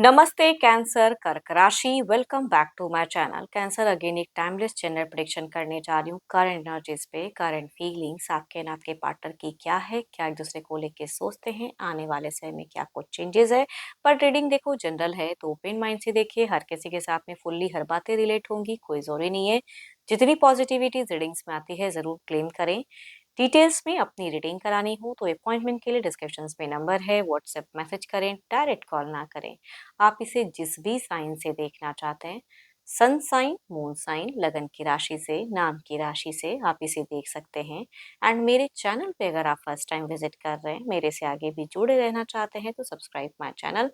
नमस्ते कैंसर कर्क राशि। Welcome back to my channel. Cancer again एक टाइमलेस जेंडर प्रेडिक्शन करने जा रही हूँ। करंट एनर्जीज पे, करंट फीलिंग्स आपके एंड आपके पार्टनर की क्या है, क्या एक दूसरे को लेके सोचते हैं, आने वाले समय में क्या कुछ चेंजेस है। पर रीडिंग देखो जनरल है तो ओपन माइंड से देखिए। हर किसी के साथ में फुल्ली हर बातें रिलेट होंगी, कोई जरूरी नहीं है। जितनी पॉजिटिविटी रीडिंग्स में आती है जरूर क्लेम करें। डिटेल्स में अपनी रीडिंग करानी हो तो अपॉइंटमेंट के लिए डिस्क्रिप्शन में नंबर है, व्हाट्सएप मैसेज करें, डायरेक्ट कॉल ना करें। आप इसे जिस भी साइन से देखना चाहते हैं, सन साइन, मून साइन, लगन की राशि से, नाम की राशि से आप इसे देख सकते हैं। एंड मेरे चैनल पे अगर आप फर्स्ट टाइम विजिट कर रहे हैं, मेरे से आगे भी जुड़े रहना चाहते हैं तो subscribe my channel,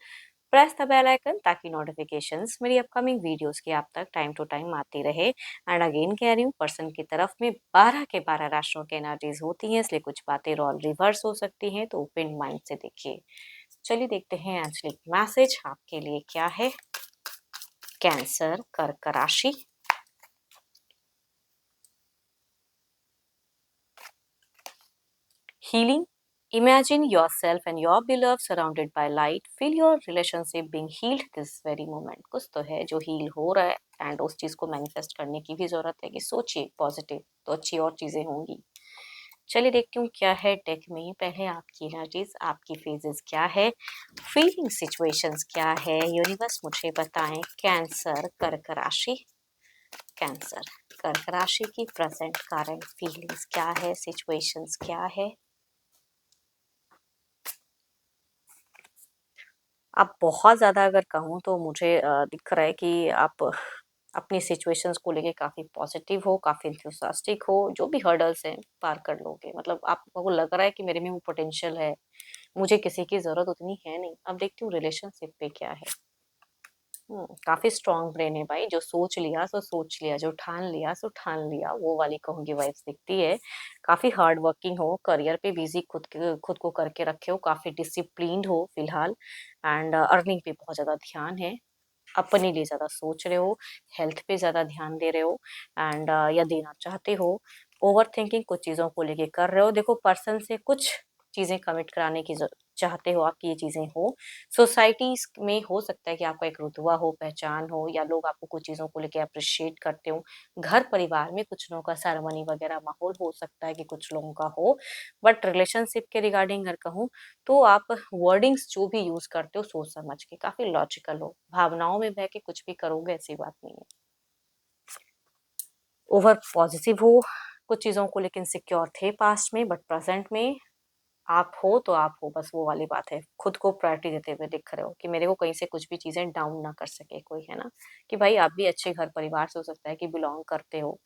press the bell icon ताकि नोटिफिकेशंस मेरी अपकमिंग वीडियोस की आप तक टाइम टू टाइम आती रहे। एंड अगेन कह रही हूँ, पर्सन की तरफ में 12 के 12 राशियों के एनर्जीज होती हैं, इसलिए कुछ बातें रोल रिवर्स हो सकती हैं, तो ओपन माइंड से देखिए। चलिए देखते हैं एंजलिक मैसेज आपके लिए क्या है। कैंसर कर्क राशि। Healing. Imagine yourself and your beloved surrounded by light. Feel your relationship being healed this very moment. कुछ तो है जो हील हो रहा है एंड उस चीज को मैनिफेस्ट करने की भी जरूरत है कि सोचिए पॉजिटिव तो अच्छी और चीजें होंगी। चलिए देखती हूँ क्या है डेक में। पहले आपकी एनर्जीज, आपकी फेजेस क्या है, फीलिंग सिचुएशंस क्या है, यूनिवर्स मुझे बताएं। कैंसर कर्क राशि। कैंसर कर्क राशि की प्रेजेंट करंट फीलिंग्स क्या है, सिचुएशंस क्या है। आप बहुत ज़्यादा अगर कहूँ तो मुझे दिख रहा है कि आप अपनी सिचुएशंस को लेके काफ़ी पॉजिटिव हो, काफ़ी एंथुसियास्टिक हो। जो भी हर्डल्स हैं पार कर लोगे। मतलब आपको लग रहा है कि मेरे में वो पोटेंशियल है, मुझे किसी की ज़रूरत उतनी है नहीं। अब देखती हूँ रिलेशनशिप पे क्या है। काफ़ी स्ट्रॉन्ग ब्रेन है भाई। जो सोच लिया सो सोच लिया, जो ठान लिया सो ठान लिया, वो वाली कहूँगी वाइब्स दिखती है। काफ़ी हार्ड वर्किंग हो, करियर पे बिजी खुद को करके रखे हो, काफ़ी डिसिप्लिन्ड हो फिलहाल। एंड अर्निंग पे बहुत ज़्यादा ध्यान है, अपने लिए ज़्यादा सोच रहे हो, हेल्थ पे ज़्यादा ध्यान दे रहे हो। एंड या देना चाहते हो। ओवर थिंकिंग कुछ चीज़ों को लेके कर रहे हो। देखो पर्सन से कुछ चीज़ें कमिट कराने की चाहते हो, आपकी ये चीज़ें हो। सोसाइटीज में हो सकता है कि आपका एक रुतबा हो, पहचान हो, या लोग आपको कुछ चीज़ों को लेके अप्रिशिएट करते हो। घर परिवार में कुछ लोगों का सेरेमनी वगैरह माहौल हो सकता है कि कुछ लोगों का हो। बट रिलेशनशिप के रिगार्डिंग अगर कहूँ तो आप वर्डिंग्स जो भी यूज करते हो सोच समझ के, काफी लॉजिकल हो, भावनाओं में बह के कुछ भी करोगे ऐसी बात नहीं है। ओवर पॉजिटिव हो, कुछ चीजों को लेकिन सिक्योर थे पास्ट में, बट प्रेजेंट में आप हो तो आप हो, बस वो वाली बात है। खुद को प्रायोरिटी देते हुए दिख रहे हो कि मेरे को कहीं से कुछ भी चीजें डाउन ना कर सके कोई, है ना। कि भाई आप भी अच्छे घर परिवार से हो सकता है कि बिलोंग करते हो।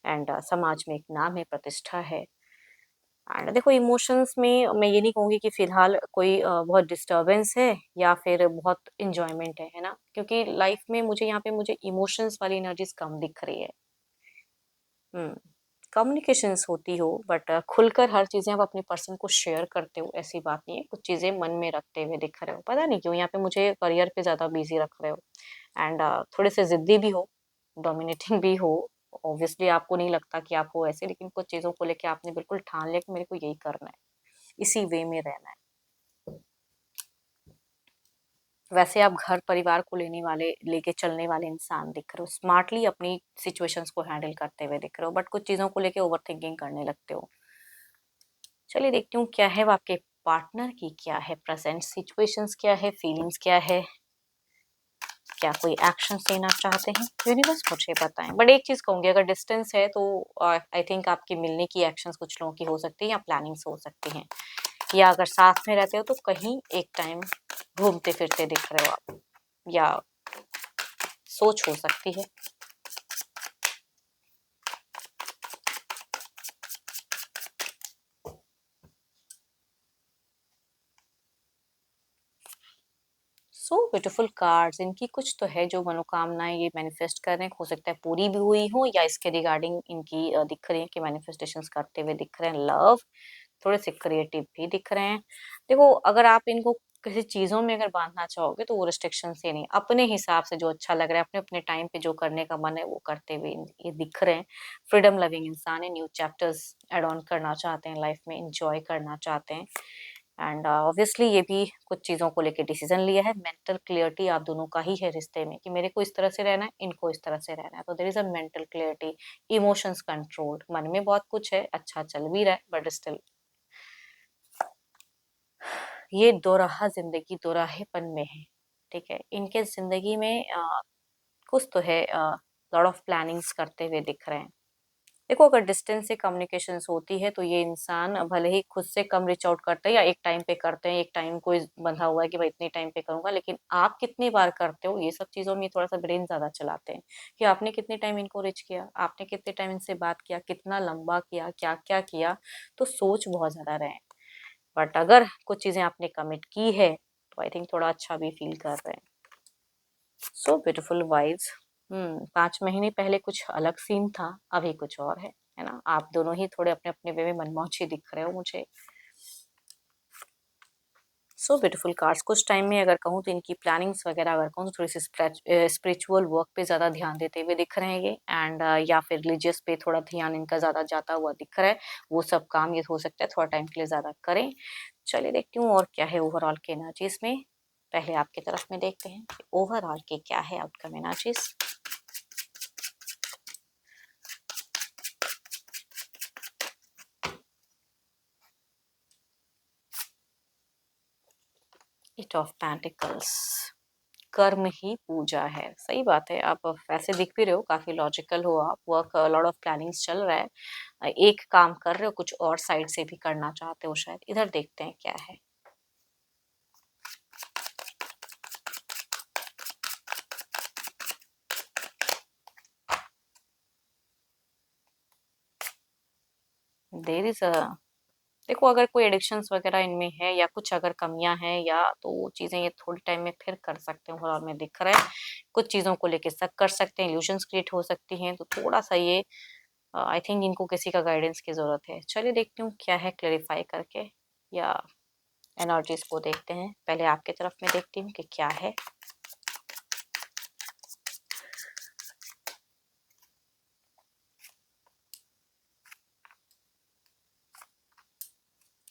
एंड समाज में एक नाम है, प्रतिष्ठा है। एंड देखो इमोशंस में मैं ये नहीं कहूँगी कि फिलहाल कोई बहुत डिस्टरबेंस है या फिर बहुत इंजॉयमेंट है ना। क्योंकि लाइफ में मुझे यहाँ पे मुझे इमोशंस वाली एनर्जीज कम दिख रही है। हम्म कम्युनिकेशंस होती हो, बट खुलकर हर चीजें आप अपने पर्सन को शेयर करते हो ऐसी बात नहीं है। कुछ चीजें मन में रखते हुए दिख रहे हो, पता नहीं क्यों यहाँ पे मुझे करियर पे ज्यादा बिजी रख रहे हो। एंड थोड़े से जिद्दी भी हो, डोमिनेटिंग भी हो। ऑब्वियसली आपको नहीं लगता कि आप हो ऐसे, लेकिन कुछ चीजों को लेके आपने बिल्कुल ठान लिया कि मेरे को यही करना है, इसी वे में रहना है। वैसे आप घर परिवार को लेने वाले, लेके चलने वाले इंसान दिख रहे हो। स्मार्टली अपनी सिचुएशंस को हैंडल करते हुए दिख रहे हो, बट कुछ चीजों को लेके ओवर थिंकिंग करने लगते हो। चलिए देखती हूँ क्या है, वो आपके पार्टनर की क्या है प्रेजेंट सिचुएशंस, क्या है फीलिंग्स, क्या है, क्या कोई एक्शन लेना चाहते हैं। यूनिवर्स मुझे बताएं। बट एक चीज कहूंगी, अगर डिस्टेंस है तो आई थिंक आपकी मिलने की एक्शंस कुछ लोगों की हो सकती है, या प्लानिंग्स हो सकती हैं। या अगर साथ में रहते हो तो कहीं एक टाइम घूमते फिरते दिख रहे हो आप, या सोच हो सकती है। So beautiful cards. इनकी कुछ तो है जो मनोकामनाएं ये मैनिफेस्ट कर रहे हैं, हो सकता है पूरी भी हुई हो, या इसके रिगार्डिंग इनकी दिख रही है कि मैनिफेस्टेशंस करते हुए दिख रहे हैं। लव, थोड़े से क्रिएटिव भी दिख रहे हैं। देखो अगर आप इनको किसी चीजों में अगर बांधना चाहोगे तो वो रिस्ट्रिक्शन से नहीं, अपने हिसाब से जो अच्छा लग रहा है, अपने अपने टाइम पे जो करने का मन है वो करते हुए ये दिख रहे हैं। फ्रीडम लविंग इंसान है, न्यू चैप्टर्स एड ऑन करना चाहते हैं लाइफ में, इंजॉय करना चाहते हैं। एंड ऑब्वियसली ये भी कुछ चीज़ों को लेके डिसीजन लिया है। मेंटल क्लियरिटी आप दोनों का ही है रिश्ते में कि मेरे को इस तरह से रहना है, इनको इस तरह से रहना है। तो there is a mental clarity, emotions controlled, मन में बहुत कुछ है, अच्छा चल भी रहा है बट स्टिल ये दोराहा ज़िंदगी दोराहेपन में है, ठीक है? इनके ज़िंदगी में कुछ तो है, लॉट ऑफ प्लानिंग्स करते हुए दिख रहे हैं। देखो अगर डिस्टेंस से कम्युनिकेशंस होती है तो ये इंसान भले ही खुद से कम रीच आउट करते हैं या एक टाइम पे करते हैं, एक टाइम कोई बंधा हुआ है कि भाई इतने टाइम पे करूंगा, लेकिन आप कितनी बार करते हो ये सब चीजों में थोड़ा सा ब्रेन ज्यादा चलाते हैं कि आपने कितने टाइम इनको रीच किया, आपने कितने टाइम इनसे बात किया, कितना लंबा किया, क्या क्या किया। तो सोच बहुत ज्यादा रहे हैं। बट अगर कुछ चीजें आपने कमिट की है तो आई थिंक थोड़ा अच्छा भी फील कर रहे हैं। So beautiful vibes. 5 महीने पहले कुछ अलग सीन था, अभी कुछ और है ना? आप दोनों ही थोड़े अपने अपने वे में मनमौजी दिख रहे हो मुझे। So beautiful cards. कुछ टाइम में अगर कहूँ तो इनकी प्लानिंग्स वगैरह अगर कहूँ तो थोड़ी सी स्पिरिचुअल वर्क पे ज़्यादा ध्यान देते हुए दिख रहे हैं ये, एंड या फिर रिलीजियस पे थोड़ा ध्यान इनका ज़्यादा जाता हुआ दिख रहा है। वो सब काम ये हो सकता है थोड़ा टाइम के लिए ज़्यादा करें। चलिए देखती हूँ और क्या है ओवरऑल के एनर्जीज में। पहले आपकी तरफ में देखते हैं ओवरऑल के क्या है outcome energies. Eight of pentacles. कर्म ही पूजा है, सही बात है। आप वैसे दिख भी रहे हो काफी लॉजिकल हो, आप वर्क लॉट ऑफ प्लानिंग्स चल रहा है, एक काम कर रहे हो कुछ और साइड से भी करना चाहते हो शायद। इधर देखते हैं क्या है। देर इज अ, देखो अगर कोई एडिक्शंस वगैरह इनमें है या कुछ अगर कमियां हैं या तो वो चीजें ये थोड़ी टाइम में फिर कर सकते हैं। ओवरऑल में दिख रहा है कुछ चीजों को लेके शक कर सकते हैं, इल्यूजन्स क्रिएट हो सकती हैं। तो थोड़ा सा ये आई थिंक इनको किसी का गाइडेंस की जरूरत है। चलिए देखती हूँ क्या है क्लेरिफाई करके, या एनर्जीज को देखते हैं। पहले आपके तरफ में देखती हूँ कि क्या है।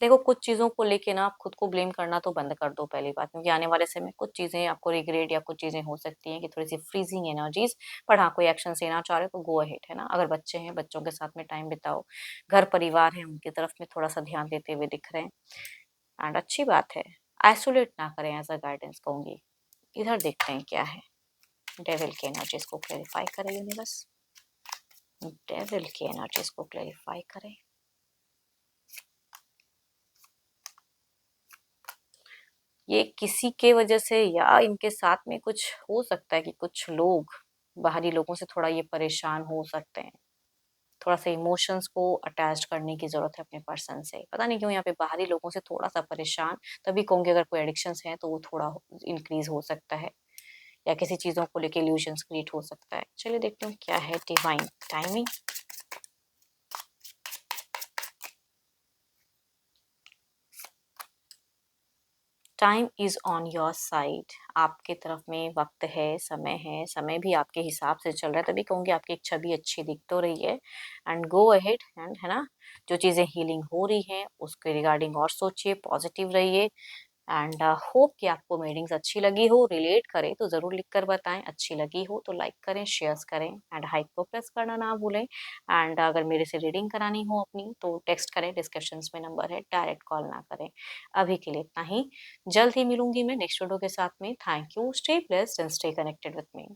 देखो कुछ चीजों को लेके ना आप खुद को ब्लेम करना तो बंद कर दो पहली बात, क्योंकि आने वाले समय में कुछ चीजें आपको रिग्रेट या कुछ चीजें हो सकती हैं कि थोड़ी सी फ्रीजिंग एनर्जीज। पर हाँ कोई एक्शन लेना चाह रहे हो तो गो अहेड, है ना? अगर बच्चे हैं बच्चों के साथ में टाइम बिताओ, घर परिवार है उनकी तरफ में थोड़ा सा ध्यान देते हुए दिख रहे हैं। एंड अच्छी बात है, आइसोलेट ना करें एज अ गाइडेंस कहूंगी। इधर देखते हैं क्या है। डेविल की एनर्जीज को क्लेरिफाई करें यूनिवर्स। डेविल की एनर्जीज को क्लेरिफाई करें। ये किसी के वजह से या इनके साथ में कुछ हो सकता है कि कुछ लोग बाहरी लोगों से थोड़ा ये परेशान हो सकते हैं। थोड़ा सा इमोशंस को अटैच करने की जरूरत है अपने पर्सन से। पता नहीं क्यों यहाँ पे बाहरी लोगों से थोड़ा सा परेशान। तभी कहूंगी अगर कोई एडिक्शंस है तो वो थोड़ा इंक्रीज हो सकता है, या किसी चीजों को लेके इल्यूजन्स क्रिएट हो सकता है। चलिए देखते हैं क्या है divine timing. Time is on your side. आपके तरफ में वक्त है, समय भी आपके हिसाब से चल रहा है। तभी कहूंगी आपकी एक छवि अच्छी दिख तो रही है। एंड गो अहेड एंड, है ना? जो चीजें हीलिंग हो रही हैं उसके रिगार्डिंग और सोचिए, पॉजिटिव रहिए। एंड होप कि आपको मीटिंग्स अच्छी लगी हो। रिलेट करें तो ज़रूर लिख कर बताएं, अच्छी लगी हो तो लाइक करें, शेयर्स करें, एंड हाइप को प्रेस करना ना भूलें। एंड अगर मेरे से रीडिंग करानी हो अपनी तो टेक्स्ट करें, डिस्क्रिप्शंस में नंबर है, डायरेक्ट कॉल ना करें। अभी के लिए इतना ही। जल्द ही मिलूंगी मैं नेक्स्ट वीडियो के साथ में। Thank you, stay blessed and stay connected with me.